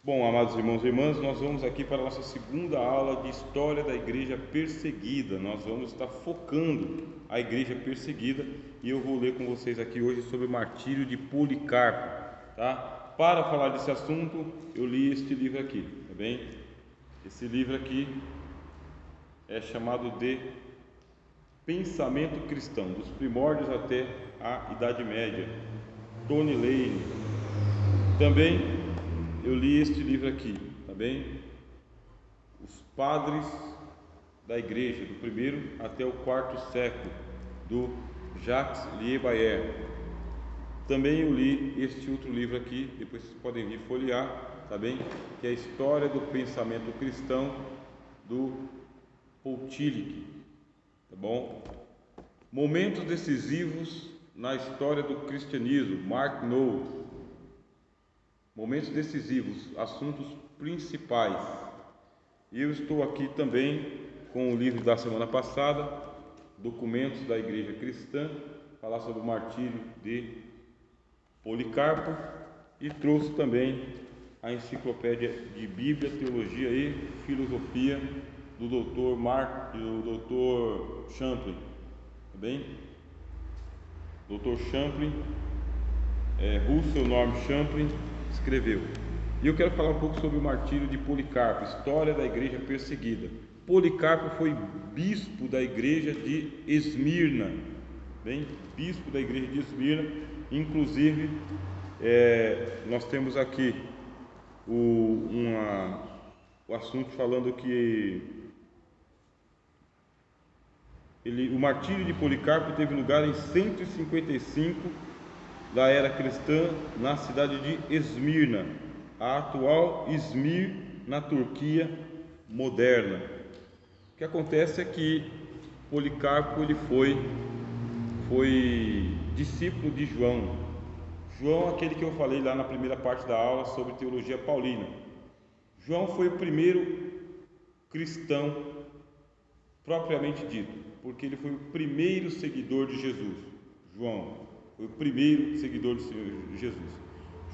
Bom, amados irmãos e irmãs, nós vamos aqui para a nossa segunda aula de História da Igreja Perseguida. Nós vamos estar focando a Igreja Perseguida e eu vou ler com vocês aqui hoje sobre o martírio de Policarpo, tá? Para falar desse assunto, eu li este livro aqui, tá bem? Esse livro aqui é chamado de Pensamento Cristão, dos primórdios até a Idade Média, Tony Lane. Também eu li este livro aqui, tá bem? Os Padres da Igreja, do primeiro até o quarto século, do Jacques Liebayer. Também eu li este outro livro aqui, depois vocês podem vir folhear, tá bem? Que é a História do Pensamento Cristão, do Paul Tillich, tá bom? Momentos decisivos na história do cristianismo, Mark Knowles. Momentos decisivos, assuntos principais. E eu estou aqui também com o livro da semana passada, Documentos da Igreja Cristã, falar sobre o martírio de Policarpo, e trouxe também a enciclopédia de Bíblia, Teologia e Filosofia do Dr. Champlin, tá bem? Dr. Champlin, Russell Norm Champlin, escreveu. E eu quero falar um pouco sobre o martírio de Policarpo, história da igreja perseguida. Policarpo foi bispo da igreja de Esmirna, bem, bispo da igreja de Esmirna. Inclusive, nós temos aqui o assunto falando que o martírio de Policarpo teve lugar em 155 da era cristã, na cidade de Esmirna, a atual Izmir, na Turquia moderna. O que acontece é que Policarpo ele foi discípulo de João. João, aquele que eu falei lá na primeira parte da aula sobre teologia paulina. João foi o primeiro cristão propriamente dito, porque ele foi o primeiro seguidor de Jesus. João foi o primeiro seguidor do Senhor Jesus.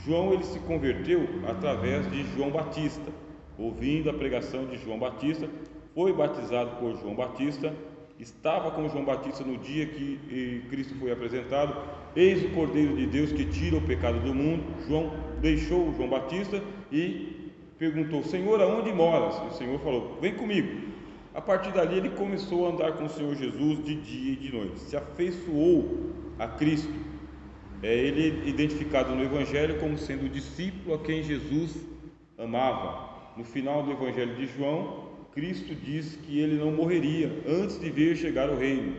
João ele se converteu através de João Batista, ouvindo a pregação de João Batista, foi batizado por João Batista, estava com João Batista no dia que Cristo foi apresentado. Eis o Cordeiro de Deus que tira o pecado do mundo. João deixou João Batista e perguntou: Senhor, aonde moras? E o Senhor falou: vem comigo. A partir dali ele começou a andar com o Senhor Jesus de dia e de noite, se afeiçoou a Cristo. Ele é identificado no Evangelho como sendo o discípulo a quem Jesus amava. No final do Evangelho de João, Cristo diz que ele não morreria antes de ver chegar o reino.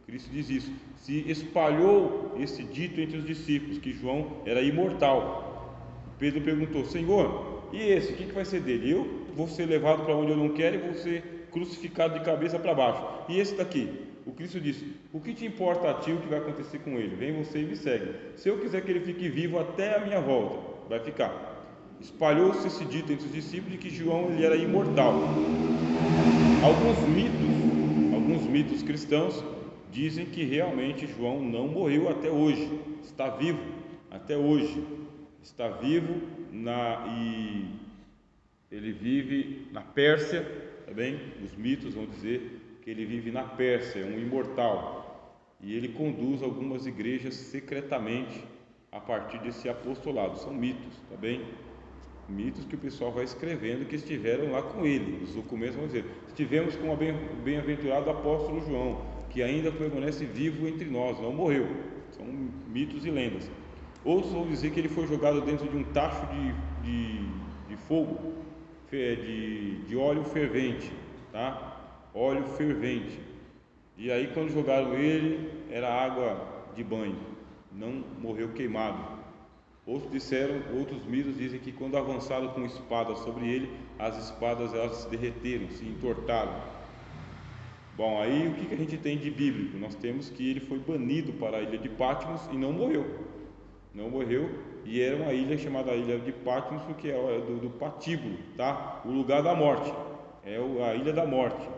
Cristo diz isso. Se espalhou esse dito entre os discípulos, que João era imortal. Pedro perguntou: Senhor, e esse, o que vai ser dele? Eu vou ser levado para onde eu não quero e vou ser crucificado de cabeça para baixo. E esse daqui? O Cristo disse: o que te importa a ti o que vai acontecer com ele? Vem você e me segue. Se eu quiser que ele fique vivo até a minha volta, vai ficar. Espalhou-se esse dito entre os discípulos de que João ele era imortal. Alguns mitos cristãos dizem que realmente João não morreu até hoje, está vivo até hoje, está vivo e ele vive na Pérsia, tá bem? Os mitos vão dizer que ele vive na Pérsia, é um imortal, e ele conduz algumas igrejas secretamente a partir desse apostolado. São mitos, tá bem? Mitos que o pessoal vai escrevendo que estiveram lá com ele. Os documentos vão dizer: estivemos com o bem-aventurado apóstolo João, que ainda permanece vivo entre nós, não morreu. São mitos e lendas. Outros vão dizer que ele foi jogado dentro de um tacho de fogo, de óleo fervente, tá? Óleo fervente. E aí quando jogaram ele, era água de banho, não morreu queimado. Outros mitos dizem que quando avançaram com espadas sobre ele, as espadas elas se derreteram, se entortaram. Bom, aí o que a gente tem de bíblico? Nós temos que ele foi banido para a ilha de Patmos e não morreu. Não morreu, e era uma ilha chamada Ilha de Patmos, porque é do patíbulo, tá? O lugar da morte, é a Ilha da Morte.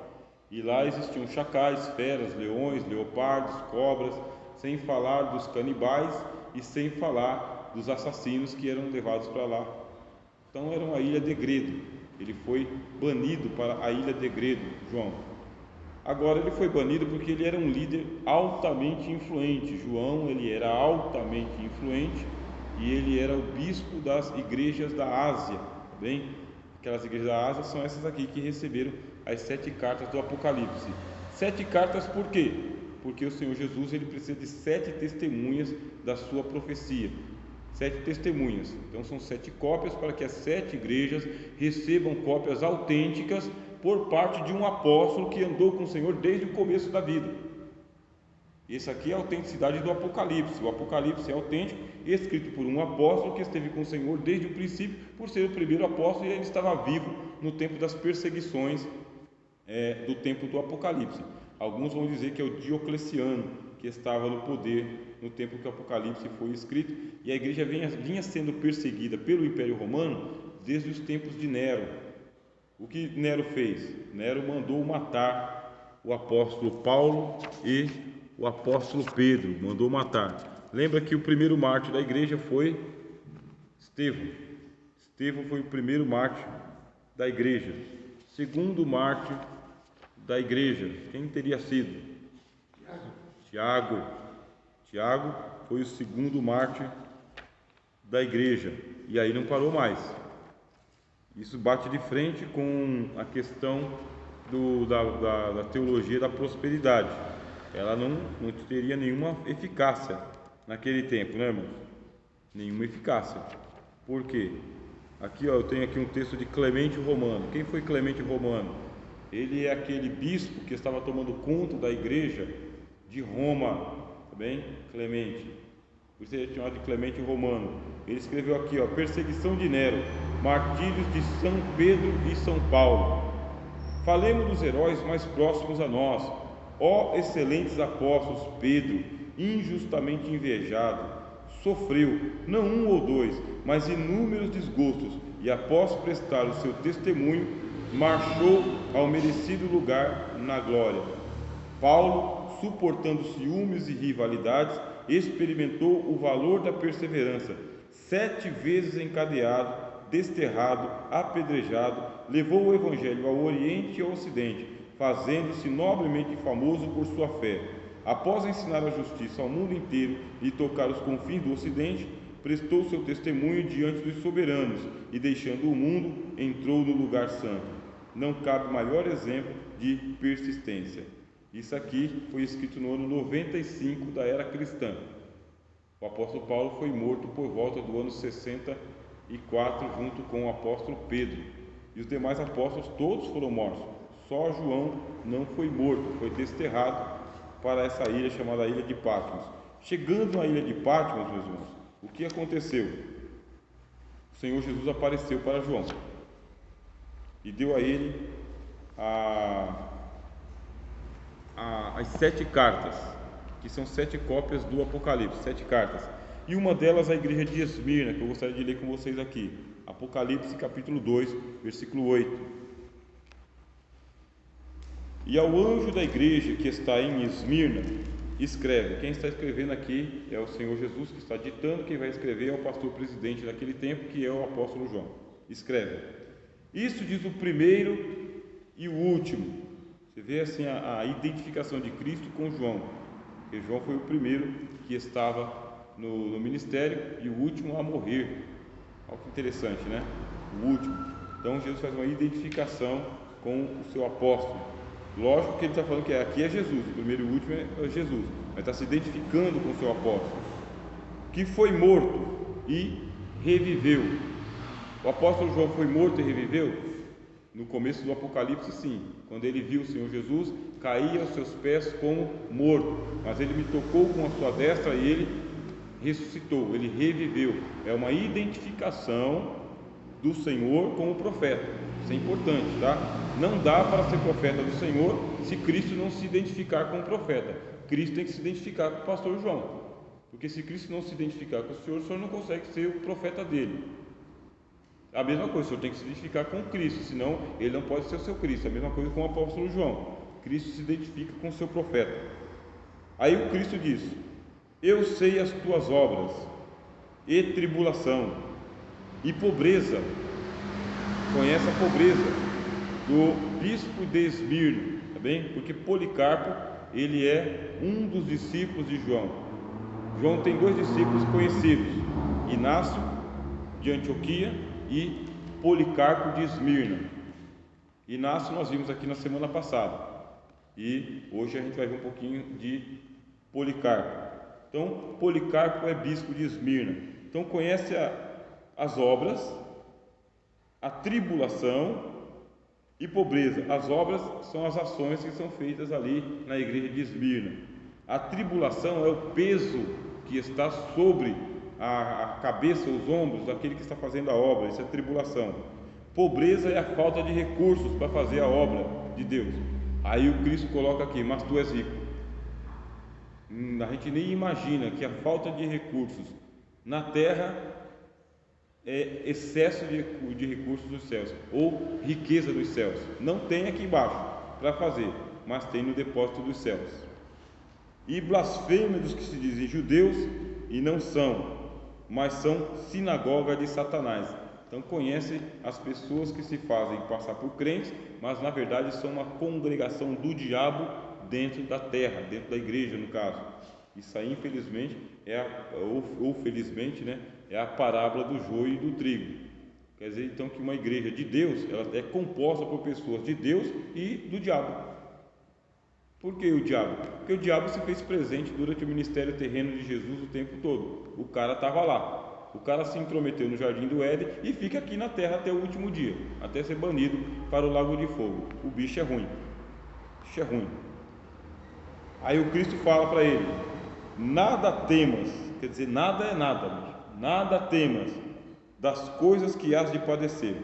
E lá existiam chacais, feras, leões, leopardos, cobras, sem falar dos canibais e sem falar dos assassinos que eram levados para lá. Então era uma a ilha de Gredo. Ele foi banido para a ilha de Gredo, João. Agora ele foi banido porque ele era um líder altamente influente. João, ele era altamente influente e ele era o bispo das igrejas da Ásia, tá bem? Aquelas igrejas da Ásia são essas aqui que receberam as 7 cartas do Apocalipse. 7 cartas por quê? Porque o Senhor Jesus, ele precisa de 7 testemunhas da sua profecia. 7 testemunhas. Então são 7 cópias para que as 7 igrejas recebam cópias autênticas por parte de um apóstolo que andou com o Senhor desde o começo da vida. Essa aqui é a autenticidade do Apocalipse. O Apocalipse é autêntico, escrito por um apóstolo que esteve com o Senhor desde o princípio, por ser o primeiro apóstolo, e ele estava vivo no tempo das perseguições do tempo do Apocalipse. Alguns vão dizer que é o Diocleciano, que estava no poder no tempo que o Apocalipse foi escrito, e a igreja vinha sendo perseguida pelo Império Romano desde os tempos de Nero. O que Nero fez? Nero mandou matar o apóstolo Paulo e o apóstolo Pedro, mandou matar. Lembra que o primeiro mártir da igreja foi Estevão. Estevão foi o primeiro mártir da igreja. Segundo mártir da igreja, quem teria sido? Tiago. Tiago foi o segundo mártir da igreja, e aí não parou mais. Isso bate de frente com a questão da teologia da prosperidade. Ela não teria nenhuma eficácia naquele tempo, né, irmãos? Nenhuma eficácia. Por quê? Aqui, eu tenho aqui um texto de Clemente Romano. Quem foi Clemente Romano? Ele é aquele bispo que estava tomando conta da igreja de Roma, tá bem? Clemente. Por isso ele é chamado de Clemente Romano. Ele escreveu aqui, perseguição de Nero, martírios de São Pedro e São Paulo. Falemos dos heróis mais próximos a nós, ó excelentes apóstolos. Pedro, injustamente invejado, sofreu, não um ou dois, mas inúmeros desgostos, e após prestar o seu testemunho, marchou ao merecido lugar na glória. Paulo, suportando ciúmes e rivalidades, experimentou o valor da perseverança. 7 vezes encadeado, desterrado, apedrejado, levou o Evangelho ao Oriente e ao Ocidente, fazendo-se nobremente famoso por sua fé. Após ensinar a justiça ao mundo inteiro e tocar os confins do Ocidente, prestou seu testemunho diante dos soberanos e, deixando o mundo, entrou no lugar santo. Não cabe maior exemplo de persistência. Isso aqui foi escrito no ano 95 da era cristã. O apóstolo Paulo foi morto por volta do ano 64, junto com o apóstolo Pedro. E os demais apóstolos todos foram mortos. Só João não foi morto, foi desterrado para essa ilha chamada Ilha de Patmos. Chegando na Ilha de Patmos, meus irmãos, o que aconteceu? O Senhor Jesus apareceu para João e deu a ele as 7 cartas, que são 7 cópias do Apocalipse, 7 cartas. E uma delas a igreja de Esmirna, que eu gostaria de ler com vocês aqui. Apocalipse capítulo 2, versículo 8. E ao anjo da igreja que está em Esmirna, escreve. Quem está escrevendo aqui é o Senhor Jesus, que está ditando. Quem vai escrever é o pastor presidente daquele tempo, que é o apóstolo João. Escreve: isso diz o primeiro e o último. Você vê assim a identificação de Cristo com João, porque João foi o primeiro que estava no ministério e o último a morrer. Olha que interessante, né? O último. Então Jesus faz uma identificação com o seu apóstolo. Lógico que ele está falando que aqui é Jesus, o primeiro e o último é Jesus, mas está se identificando com o seu apóstolo, que foi morto e reviveu. O apóstolo João foi morto e reviveu? No começo do Apocalipse, sim. Quando ele viu o Senhor Jesus, caía aos seus pés como morto, mas ele me tocou com a sua destra e ele ressuscitou, ele reviveu. É uma identificação do Senhor como profeta. Isso é importante, tá? Não dá para ser profeta do Senhor se Cristo não se identificar com o profeta. Cristo tem que se identificar com o pastor João, porque se Cristo não se identificar com o senhor não consegue ser o profeta dele. A mesma coisa, o senhor tem que se identificar com Cristo, senão ele não pode ser o seu Cristo. A mesma coisa com o apóstolo João. Cristo se identifica com o seu profeta. Aí o Cristo diz: eu sei as tuas obras, e tribulação, e pobreza, conhece a pobreza do bispo de Esmirna, tá bem? Porque Policarpo, ele é um dos discípulos de João. João tem dois discípulos conhecidos, Inácio de Antioquia e Policarpo de Esmirna. Inácio nós vimos aqui na semana passada, e hoje a gente vai ver um pouquinho de Policarpo. Então, Policarpo é bispo de Esmirna. Então, conhece as obras, a tribulação e pobreza. As obras são as ações que são feitas ali na igreja de Esmirna. A tribulação é o peso que está sobre a cabeça, os ombros daquele que está fazendo a obra. Isso é tribulação. Pobreza é a falta de recursos para fazer a obra de Deus. Aí o Cristo coloca aqui: mas tu és rico. A gente nem imagina que a falta de recursos na terra é excesso de recursos dos céus, ou riqueza dos céus. Não tem aqui embaixo para fazer, mas tem no depósito dos céus. E blasfêmia dos que se dizem judeus e não são, mas são sinagoga de Satanás. Então conhece as pessoas que se fazem passar por crentes, mas na verdade são uma congregação do diabo dentro da terra, dentro da igreja no caso. Isso aí, infelizmente, ou felizmente, né, é a parábola do joio e do trigo. Quer dizer, então, que uma igreja de Deus, ela é composta por pessoas de Deus e do diabo. Por que o diabo? Porque o diabo se fez presente durante o ministério terreno de Jesus o tempo todo. O cara estava lá. O cara se intrometeu no jardim do Éden e fica aqui na terra até o último dia, até ser banido para o lago de fogo. O bicho é ruim. O bicho é ruim. Aí o Cristo fala para ele: nada temas, quer dizer, nada é nada, nada temas das coisas que hás de padecer.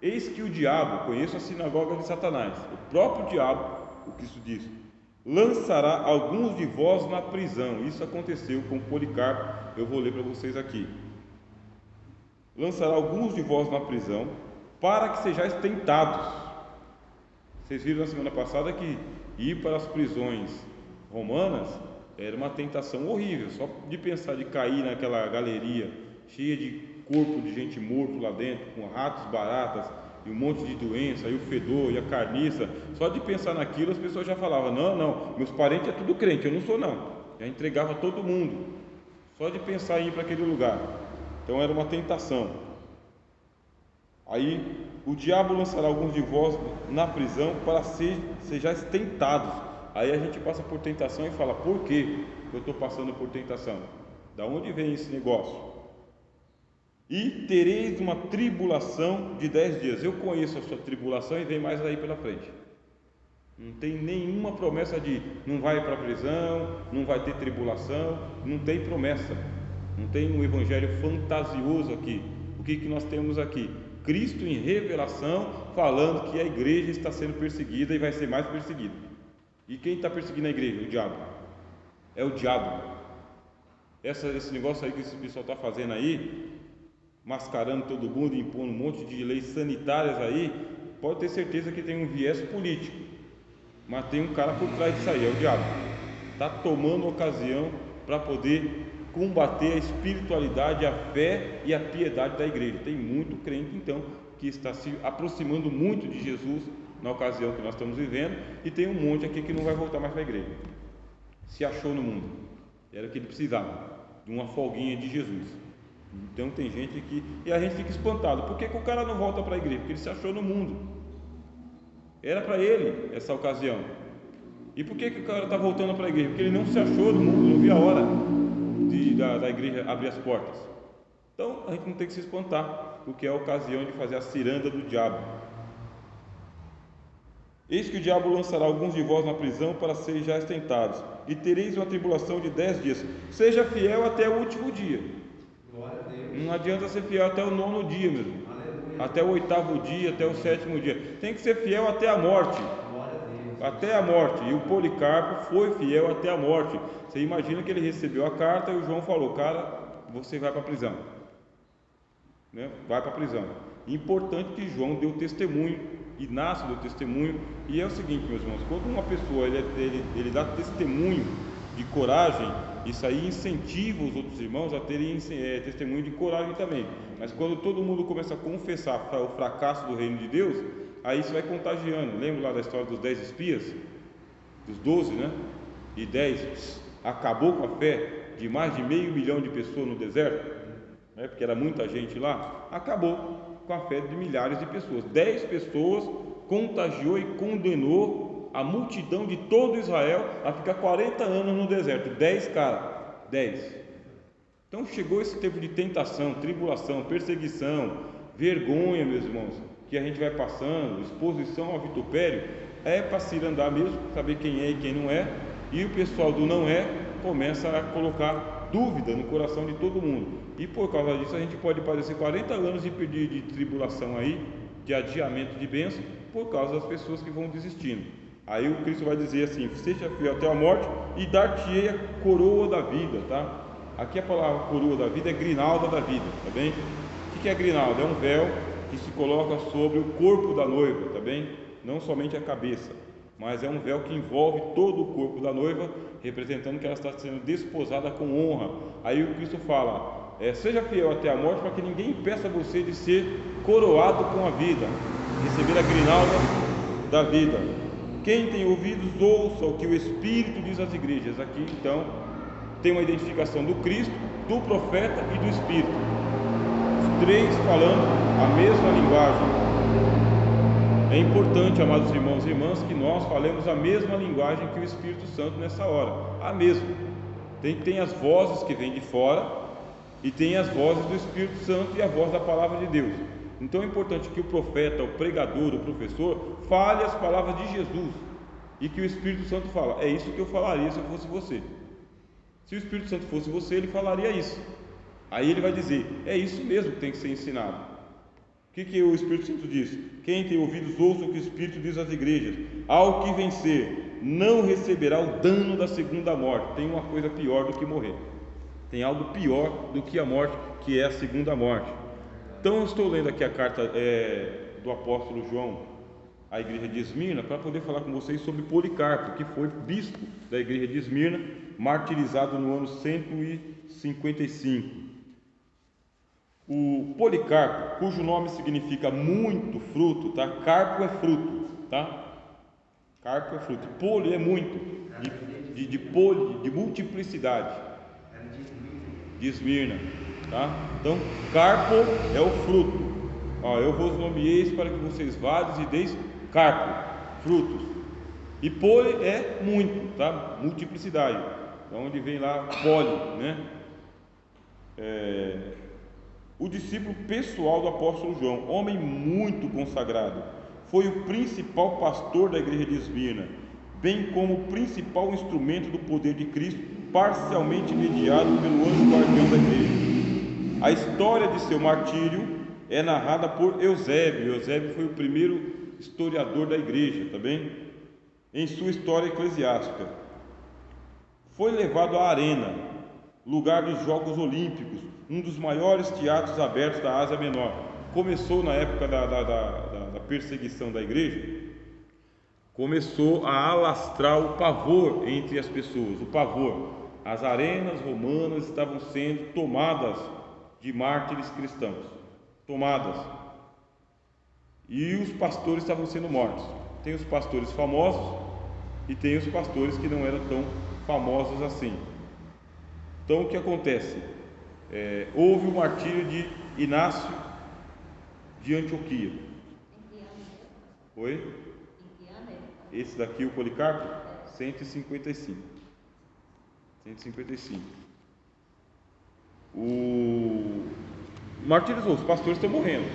Eis que o diabo, conheço a sinagoga de Satanás, o próprio diabo, o Cristo diz, lançará alguns de vós na prisão. Isso aconteceu com Policarpo, eu vou ler para vocês aqui. Lançará alguns de vós na prisão, para que sejais tentados. Vocês viram na semana passada que ir para as prisões romanas era uma tentação horrível. Só de pensar de cair naquela galeria cheia de corpo de gente morto lá dentro, com ratos, baratas e um monte de doença, e o fedor e a carniça, só de pensar naquilo as pessoas já falavam: não, meus parentes é tudo crente, eu não sou não. Já entregava todo mundo, só de pensar em ir para aquele lugar. Então era uma tentação. Aí o diabo lançará alguns de vós na prisão para sejais tentados. Aí a gente passa por tentação e fala: por que eu estou passando por tentação? Da onde vem esse negócio? E tereis uma tribulação de 10 dias. Eu conheço a sua tribulação e vem mais aí pela frente. Não tem nenhuma promessa de não vai para a prisão, não vai ter tribulação, não tem promessa. Não tem um evangelho fantasioso aqui. O que nós temos aqui? Cristo em revelação falando que a igreja está sendo perseguida e vai ser mais perseguida. E quem está perseguindo a igreja? O diabo. É o diabo. Esse negócio aí que esse pessoal está fazendo aí, mascarando todo mundo, impondo um monte de leis sanitárias aí, pode ter certeza que tem um viés político, mas tem um cara por trás disso aí, é o diabo. Está tomando ocasião para poder combater a espiritualidade, a fé e a piedade da igreja. Tem muito crente então que está se aproximando muito de Jesus na ocasião que nós estamos vivendo, e tem um monte aqui que não vai voltar mais para a igreja. Se achou no mundo, era o que ele precisava, de uma folguinha de Jesus. Então tem gente que, e a gente fica espantado: por que o cara não volta para a igreja? Porque ele se achou no mundo, era para ele essa ocasião. E por que o cara está voltando para a igreja? Porque ele não se achou no mundo, não viu a hora da igreja abrir as portas. Então a gente não tem que se espantar, porque é a ocasião de fazer a ciranda do diabo. Eis que o diabo lançará alguns de vós na prisão para sejais tentados, e tereis uma tribulação de 10 dias. Seja fiel até o último dia. Não adianta ser fiel até o 9º dia mesmo. Aleluia. Até o 8º dia, até o 7º dia. Tem que ser fiel até a morte. Até a morte. E o Policarpo foi fiel até a morte. Você imagina que ele recebeu a carta e o João falou: cara, você vai para a prisão, né? Vai para a prisão. Importante que João deu testemunho, Inácio deu testemunho. E é o seguinte, meus irmãos: quando uma pessoa ele dá testemunho de coragem, isso aí incentiva os outros irmãos a terem testemunho de coragem também. Mas quando todo mundo começa a confessar o fracasso do reino de Deus, aí isso vai contagiando. Lembra lá da história dos 10 espias? Dos 12, né? E 10 acabou com a fé de mais de 500 mil de pessoas no deserto, né? Porque era muita gente lá. Acabou com a fé de milhares de pessoas. 10 pessoas contagiou e condenou a multidão de todo Israel a ficar 40 anos no deserto. 10 caras, 10. Então chegou esse tempo de tentação, tribulação, perseguição, vergonha, meus irmãos, que a gente vai passando, exposição ao vitupério, é para se andar mesmo, saber quem é e quem não é, e o pessoal do não é começa a colocar dúvida no coração de todo mundo, e por causa disso a gente pode padecer 40 anos de tribulação aí, de adiamento de bênção, por causa das pessoas que vão desistindo. Aí o Cristo vai dizer assim: seja fiel até a morte e dar-te-ei a coroa da vida, tá? Aqui a palavra coroa da vida é grinalda da vida, tá bem? O que é grinalda? É um véu que se coloca sobre o corpo da noiva, tá bem? Não somente a cabeça, mas é um véu que envolve todo o corpo da noiva, representando que ela está sendo desposada com honra. Aí o Cristo fala: seja fiel até a morte, para que ninguém impeça você de ser coroado com a vida, receber a grinalda da vida. Quem tem ouvidos, ouça o que o Espírito diz às igrejas. Aqui então tem uma identificação do Cristo, do profeta e do Espírito, os três falando a mesma linguagem. É importante, amados irmãos e irmãs, que nós falemos a mesma linguagem que o Espírito Santo nessa hora, a mesma. Tem as vozes que vêm de fora e tem as vozes do Espírito Santo e a voz da palavra de Deus. Então é importante que o profeta, o pregador, o professor fale as palavras de Jesus, e que o Espírito Santo fala: é isso que eu falaria se eu fosse você. Se o Espírito Santo fosse você, ele falaria isso. Aí ele vai dizer: é isso mesmo que tem que ser ensinado. O que o Espírito Santo diz? Quem tem ouvidos, ouça o que o Espírito diz às igrejas. Ao que vencer, não receberá o dano da segunda morte. Tem uma coisa pior do que morrer. Tem algo pior do que a morte, que é a segunda morte. Então eu estou lendo aqui a carta do apóstolo João à igreja de Esmirna, para poder falar com vocês sobre Policarpo, que foi bispo da igreja de Esmirna, martirizado no ano 155. O Policarpo, cujo nome significa muito fruto, tá? Carpo é fruto, tá? Carpo é fruto. Poli é muito, de multiplicidade. De Esmirna, tá? Então, carpo é o fruto. Eu vos nomeei para que vocês vades e deis carpo, frutos. E poli é muito, tá? Multiplicidade. Então, onde vem lá poli, né? O discípulo pessoal do apóstolo João, homem muito consagrado, foi o principal pastor da igreja de Esmirna, bem como o principal instrumento do poder de Cristo, parcialmente mediado pelo anjo guardião da igreja. A história de seu martírio é narrada por Eusébio. Eusébio foi o primeiro historiador da igreja, tá bem? Em sua história eclesiástica. Foi levado à Arena, lugar dos Jogos Olímpicos, um dos maiores teatros abertos da Ásia Menor. Começou na época da perseguição da igreja, começou a alastrar o pavor entre as pessoas, o pavor. As arenas romanas estavam sendo tomadas de mártires cristãos, tomadas, e os pastores estavam sendo mortos. Tem os pastores famosos e tem os pastores que não eram tão famosos assim. Então o que acontece? Houve o martírio de Inácio de Antioquia. Oi? Esse daqui, o Policarpo, 155. O martirizou, os pastores estão morrendo.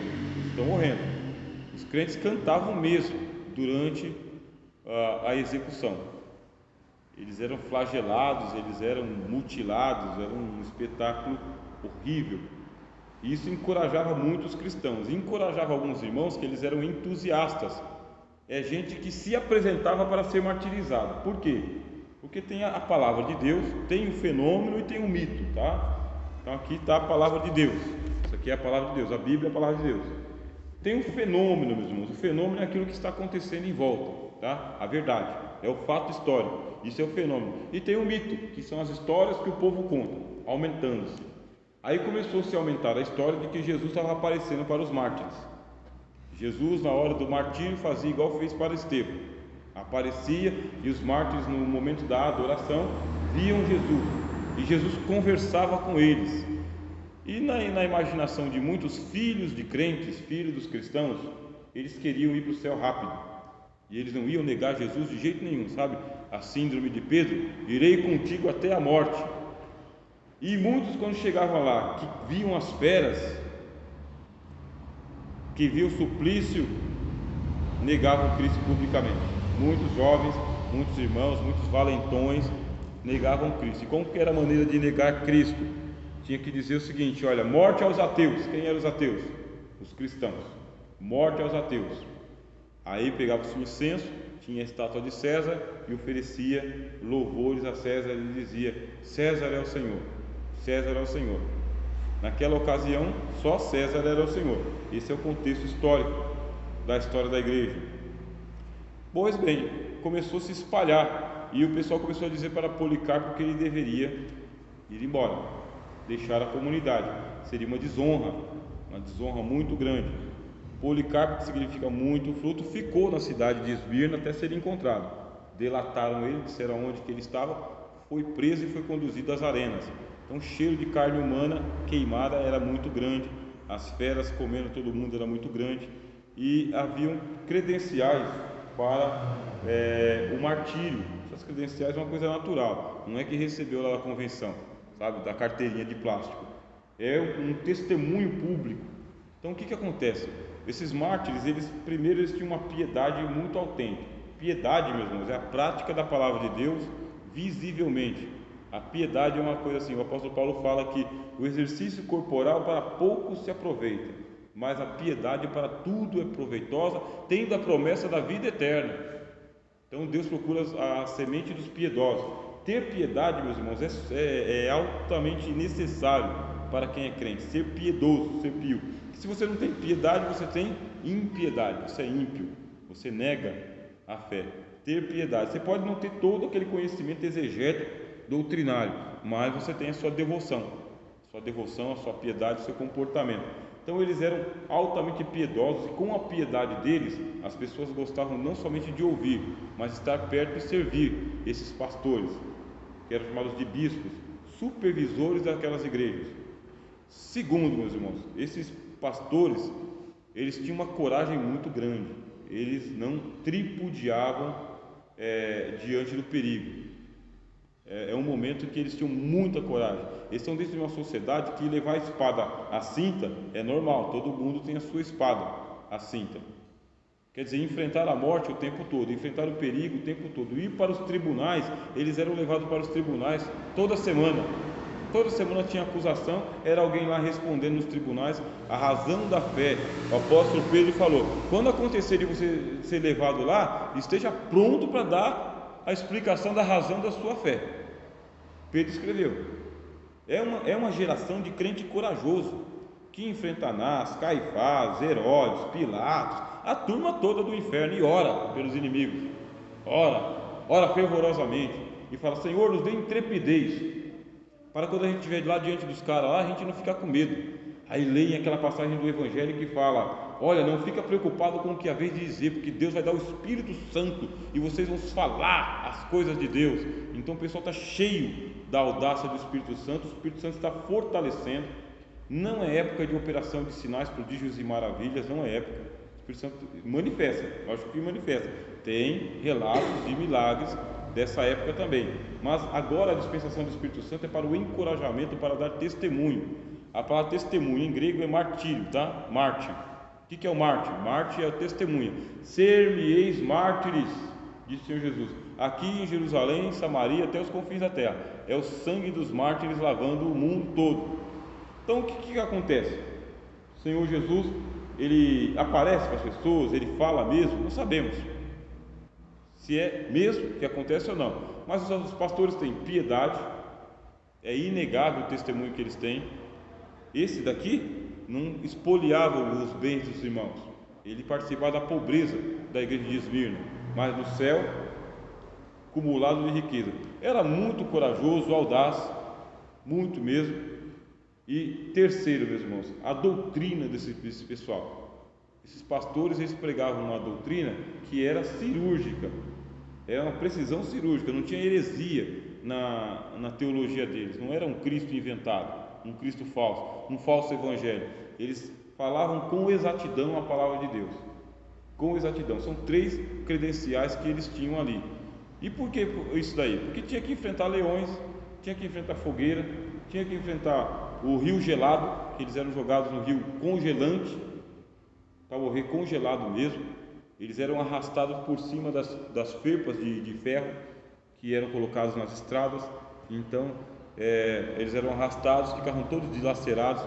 Os crentes cantavam mesmo durante a execução. Eles eram flagelados, eles eram mutilados, era um espetáculo horrível. E isso encorajava muito os cristãos, encorajava alguns irmãos que eles eram entusiastas. É gente que se apresentava para ser martirizado. Por quê? Porque tem a palavra de Deus, tem o fenômeno e tem o mito, tá? Então aqui está a palavra de Deus. Isso aqui é a palavra de Deus, a Bíblia é a palavra de Deus. Tem o fenômeno, meus irmãos. O fenômeno é aquilo que está acontecendo em volta, tá? A verdade. é o fato histórico, isso é o fenômeno. E tem o mito, que são as histórias que o povo conta, aumentando-se. Aí começou-se a aumentar a história de que Jesus estava aparecendo para os mártires. Jesus, na hora do martírio, fazia igual fez para Estevão, aparecia, e os mártires, no momento da adoração, viam Jesus, e Jesus conversava com eles. E na imaginação de muitos filhos de crentes, filhos dos cristãos, eles queriam ir para o céu rápido, e eles não iam negar Jesus de jeito nenhum, sabe? A síndrome de Pedro: irei contigo até a morte. E muitos, quando chegavam lá, que viam as feras, que viam o suplício, negavam Cristo publicamente. Muitos jovens, muitos irmãos, muitos valentões negavam Cristo. E como que era a maneira de negar Cristo? Tinha que dizer o seguinte: olha, morte aos ateus. Quem eram os ateus? Os cristãos. Morte aos ateus. Aí pegava-se o incenso, tinha a estátua de César e oferecia louvores a César e dizia: César é o Senhor, César é o Senhor. Naquela ocasião, só César era o Senhor. Esse é o contexto histórico da história da igreja. Pois bem, começou a se espalhar, e o pessoal começou a dizer para Policarpo que ele deveria ir embora, deixar a comunidade. Seria uma desonra muito grande. Policarpo, que significa muito fruto, ficou na cidade de Esmirna até ser encontrado. Delataram ele, disseram onde que ele estava, foi preso e foi conduzido às arenas. Então o cheiro de carne humana queimada era muito grande, as feras comendo todo mundo era muito grande, e haviam credenciais para o martírio. Essas credenciais são uma coisa natural, não é que recebeu lá da convenção, sabe, da carteirinha de plástico, é um testemunho público. Então o que acontece? Esses mártires, eles tinham uma piedade muito autêntica. Piedade, meus irmãos, é a prática da palavra de Deus visivelmente. A piedade é uma coisa assim, o apóstolo Paulo fala que o exercício corporal para pouco se aproveita, mas a piedade para tudo é proveitosa, tendo a promessa da vida eterna. Então Deus procura a semente dos piedosos. Ter piedade, meus irmãos, é altamente necessário para quem é crente. Ser piedoso, ser pio. Se você não tem piedade, você tem impiedade, você é ímpio, você nega a fé. Ter piedade, você pode não ter todo aquele conhecimento exegético, doutrinário, mas você tem a sua devoção, a sua piedade, o seu comportamento. Então eles eram altamente piedosos, e com a piedade deles, as pessoas gostavam não somente de ouvir, mas estar perto e servir esses pastores, que eram chamados de bispos, supervisores daquelas igrejas. Segundo, meus irmãos, esses pastores, eles tinham uma coragem muito grande, eles não tripudiavam diante do perigo. É um momento que eles tinham muita coragem. Eles estão dentro de uma sociedade que levar a espada à cinta é normal, todo mundo tem a sua espada à cinta. Quer dizer, enfrentar a morte o tempo todo, enfrentar o perigo o tempo todo. Ir para os tribunais, eles eram levados para os tribunais toda semana. Toda semana tinha acusação, era alguém lá respondendo nos tribunais a razão da fé. O apóstolo Pedro falou: quando acontecer de você ser levado lá, esteja pronto para dar a explicação da razão da sua fé. Pedro escreveu. É uma geração de crente corajoso, que enfrenta Anás, Caifás, Herodes, Pilatos, a turma toda do inferno, e ora pelos inimigos, ora fervorosamente, e fala: Senhor, nos dê intrepidez, para quando a gente estiver lá diante dos caras lá, a gente não ficar com medo. Aí leem aquela passagem do Evangelho que fala: olha, não fica preocupado com o que há vez de dizer, porque Deus vai dar o Espírito Santo e vocês vão falar as coisas de Deus. Então o pessoal está cheio da audácia do Espírito Santo, o Espírito Santo está fortalecendo. Não é época de operação de sinais, prodígios e maravilhas, não é época. O Espírito Santo manifesta, lógico que manifesta, tem relatos de milagres dessa época também, mas agora a dispensação do Espírito Santo é para o encorajamento, para dar testemunho. A palavra testemunho em grego é martírio, tá? Mártir. O que é o mártir? Mártir é a testemunha. Ser-me-eis mártires, disse o Senhor Jesus, aqui em Jerusalém, em Samaria, até os confins da terra. É o sangue dos mártires lavando o mundo todo. Então o que acontece? O Senhor Jesus, ele aparece para as pessoas, ele fala mesmo, não sabemos se é mesmo que acontece ou não, mas os pastores têm piedade, é inegável o testemunho que eles têm. Esse daqui não espoliava os bens dos irmãos, ele participava da pobreza da igreja de Esmirna, mas no céu cumulado de riqueza. Era muito corajoso, audaz, muito mesmo. E terceiro, meus irmãos, a doutrina desse pessoal. Esses pastores, eles pregavam uma doutrina que era cirúrgica, era uma precisão cirúrgica, não tinha heresia na teologia deles, não era um Cristo inventado, um Cristo falso, um falso evangelho. Eles falavam com exatidão a palavra de Deus, com exatidão. São 3 credenciais que eles tinham ali. E por que isso daí? Porque tinha que enfrentar leões, tinha que enfrentar fogueira, tinha que enfrentar o rio gelado, que eles eram jogados no rio congelante, para morrer congelado mesmo. Eles eram arrastados por cima das ferpas de ferro que eram colocadas nas estradas. Então eles eram arrastados, ficavam todos dilacerados.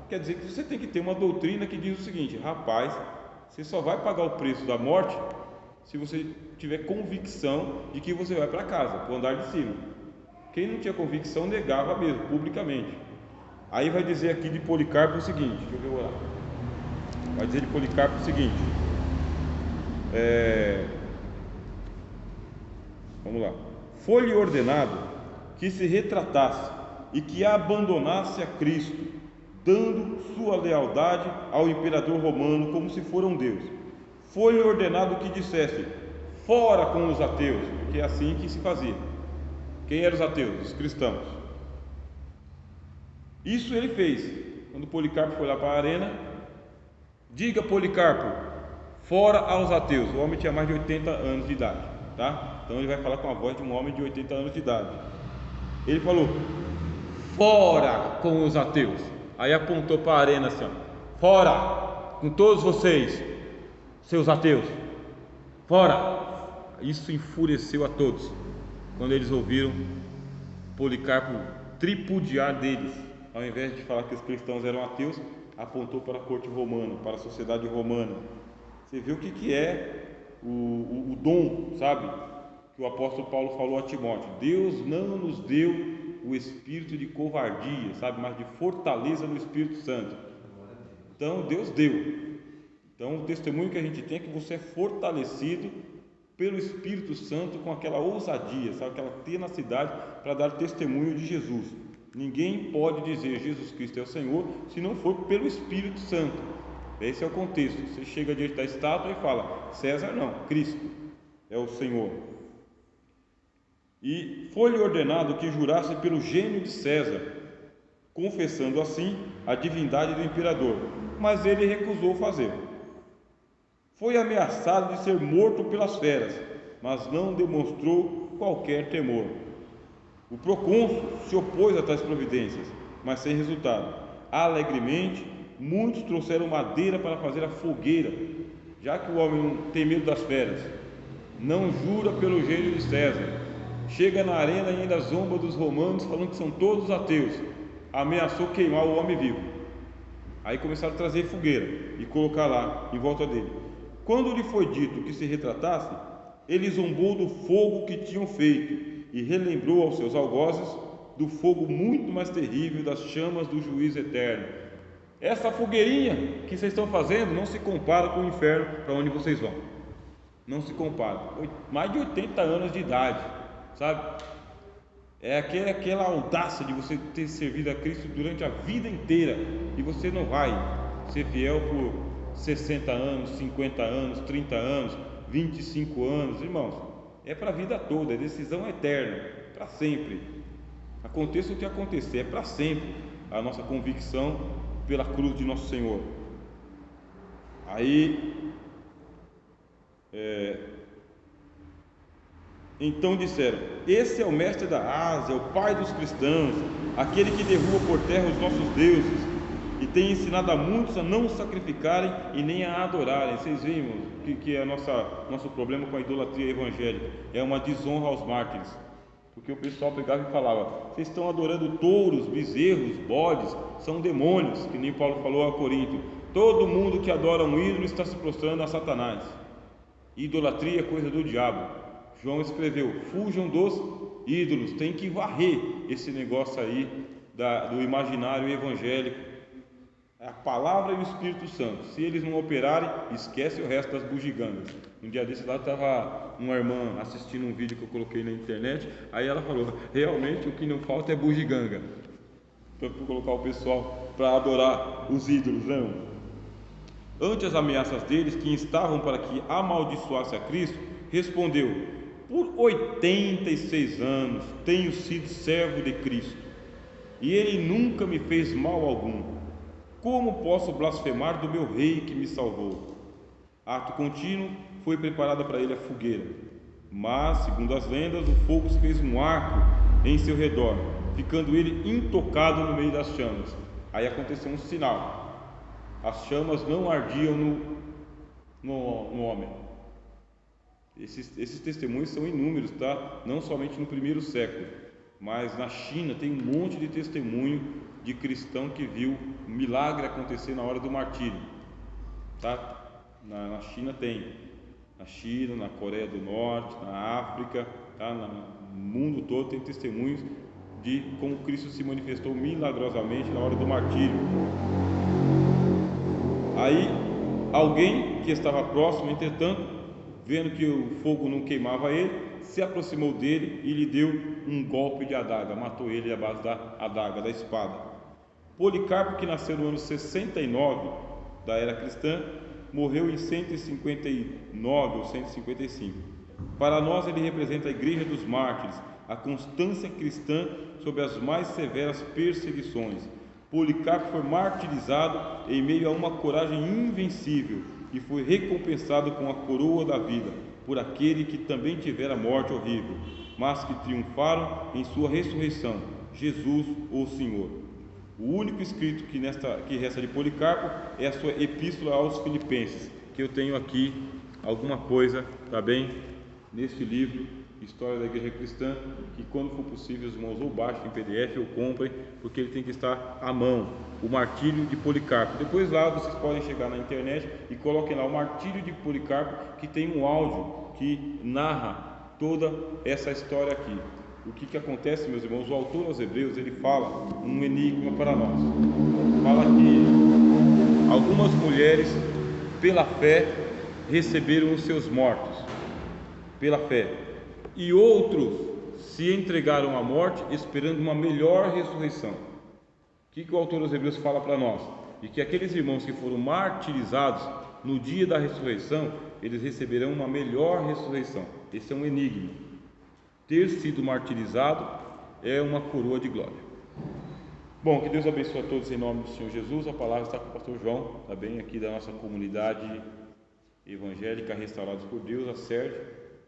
Quer dizer que você tem que ter uma doutrina que diz o seguinte: rapaz, você só vai pagar o preço da morte se você tiver convicção de que você vai para casa, para o andar de cima. Quem não tinha convicção negava mesmo, publicamente. Aí vai dizer aqui de Policarpo o seguinte, deixa eu ver o oráculo. Vai dizer de Policarpo o seguinte, vamos lá: foi-lhe ordenado que se retratasse e que abandonasse a Cristo, dando sua lealdade ao imperador romano como se fora um Deus. Foi-lhe ordenado que dissesse: fora com os ateus, porque é assim que se fazia. Quem eram os ateus? Os cristãos. Isso ele fez. Quando Policarpo foi lá para a arena, diga, Policarpo, fora aos ateus. O homem tinha mais de 80 anos de idade, tá? Então ele vai falar com a voz de um homem de 80 anos de idade. Ele falou: fora com os ateus. Aí apontou para a arena assim, ó, fora com todos vocês, seus ateus, fora. Isso enfureceu a todos quando eles ouviram Policarpo tripudiar deles. Ao invés de falar que os cristãos eram ateus, apontou para a corte romana, para a sociedade romana. Você vê o que é o dom, sabe? Que o apóstolo Paulo falou a Timóteo: Deus não nos deu o espírito de covardia, sabe? Mas de fortaleza no Espírito Santo. Então Deus deu. Então o testemunho que a gente tem é que você é fortalecido pelo Espírito Santo com aquela ousadia, sabe? Aquela tenacidade para dar testemunho de Jesus. Ninguém pode dizer Jesus Cristo é o Senhor se não for pelo Espírito Santo. Esse é o contexto. Você chega diante da estátua e fala: César não, Cristo é o Senhor. E foi-lhe ordenado que jurasse pelo gênio de César, confessando assim a divindade do imperador, mas ele recusou fazer. Foi ameaçado de ser morto pelas feras, mas não demonstrou qualquer temor. O procônsul se opôs a tais providências, mas sem resultado. Alegremente, muitos trouxeram madeira para fazer a fogueira, já que o homem não tem medo das feras. Não jura pelo gênio de César. Chega na arena e ainda zomba dos romanos, falando que são todos ateus. Ameaçou queimar o homem vivo. Aí começaram a trazer fogueira e colocar lá em volta dele. Quando lhe foi dito que se retratasse, ele zombou do fogo que tinham feito e relembrou aos seus algozes do fogo muito mais terrível das chamas do juízo eterno. Essa fogueirinha que vocês estão fazendo não se compara com o inferno para onde vocês vão. Não se compara. Mais de 80 anos de idade, sabe? É aquela audácia de você ter servido a Cristo durante a vida inteira e você não vai ser fiel por 60 anos, 50 anos, 30 anos, 25 anos, irmãos. É para a vida toda, é decisão eterna, para sempre. Aconteça o que acontecer, é para sempre a nossa convicção pela cruz de nosso Senhor. Aí, então disseram: esse é o mestre da Ásia, o pai dos cristãos, aquele que derruba por terra os nossos deuses e tem ensinado a muitos a não sacrificarem e nem a adorarem. Vocês veem que é nosso problema com a idolatria evangélica, é uma desonra aos mártires, porque o pessoal pegava e falava: vocês estão adorando touros, bezerros, bodes, são demônios, que nem Paulo falou a Corinto. Todo mundo que adora um ídolo está se prostrando a Satanás. Idolatria é coisa do diabo. João escreveu: fujam dos ídolos. Tem que varrer esse negócio aí do imaginário evangélico. a palavra e o Espírito Santo. Se eles não operarem, esquece o resto das bugigangas. Um dia desse lá estava uma irmã assistindo um vídeo que eu coloquei na internet, aí ela falou, realmente o que não falta é bugiganga, para colocar o pessoal para adorar os ídolos, não. Ante as ameaças deles, que instavam para que amaldiçoasse a Cristo, respondeu: por 86 anos tenho sido servo de Cristo, e ele nunca me fez mal algum. Como posso blasfemar do meu rei que me salvou? Ato contínuo, foi preparada para ele a fogueira, mas, segundo as lendas, o fogo se fez um arco em seu redor, ficando ele intocado no meio das chamas. Aí aconteceu um sinal: as chamas não ardiam no homem. Esses testemunhos são inúmeros, tá? Não somente no primeiro século, mas na China tem um monte de testemunho de cristão que viu um milagre acontecer na hora do martírio, tá? Na China tem, na China, na Coreia do Norte, na África, tá? No mundo todo tem testemunhos de como Cristo se manifestou milagrosamente na hora do martírio. Aí alguém que estava próximo, entretanto, vendo que o fogo não queimava ele, se aproximou dele e lhe deu um golpe de adaga, matou ele à base da adaga, da espada. Policarpo, que nasceu no ano 69 da era cristã, morreu em 159 ou 155. Para nós ele representa a igreja dos mártires, a constância cristã sob as mais severas perseguições. Policarpo foi martirizado em meio a uma coragem invencível e foi recompensado com a coroa da vida por aquele que também tivera morte horrível, mas que triunfaram em sua ressurreição, Jesus o Senhor. O único escrito que resta de Policarpo é a sua epístola aos Filipenses, que eu tenho aqui alguma coisa, tá bem, neste livro, História da Igreja Cristã, que quando for possível os irmãos ou baixem em PDF ou comprem, porque ele tem que estar à mão, o Martírio de Policarpo. Depois lá vocês podem chegar na internet e coloquem lá o Martírio de Policarpo, que tem um áudio que narra toda essa história aqui. O que acontece, meus irmãos? O autor aos Hebreus, ele fala um enigma para nós. Fala que algumas mulheres, pela fé, receberam os seus mortos, pela fé, e outros se entregaram à morte esperando uma melhor ressurreição. O que o autor aos Hebreus fala para nós? E que aqueles irmãos que foram martirizados no dia da ressurreição, eles receberão uma melhor ressurreição. Esse é um enigma. Ter sido martirizado é uma coroa de glória. Bom, que Deus abençoe a todos em nome do Senhor Jesus. A palavra está com o pastor João, tá bem, aqui da nossa comunidade evangélica Restaurados por Deus, a SERD,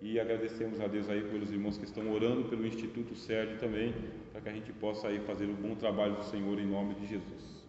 e agradecemos a Deus aí pelos irmãos que estão orando pelo Instituto SERD também, para que a gente possa aí fazer um bom trabalho do Senhor em nome de Jesus.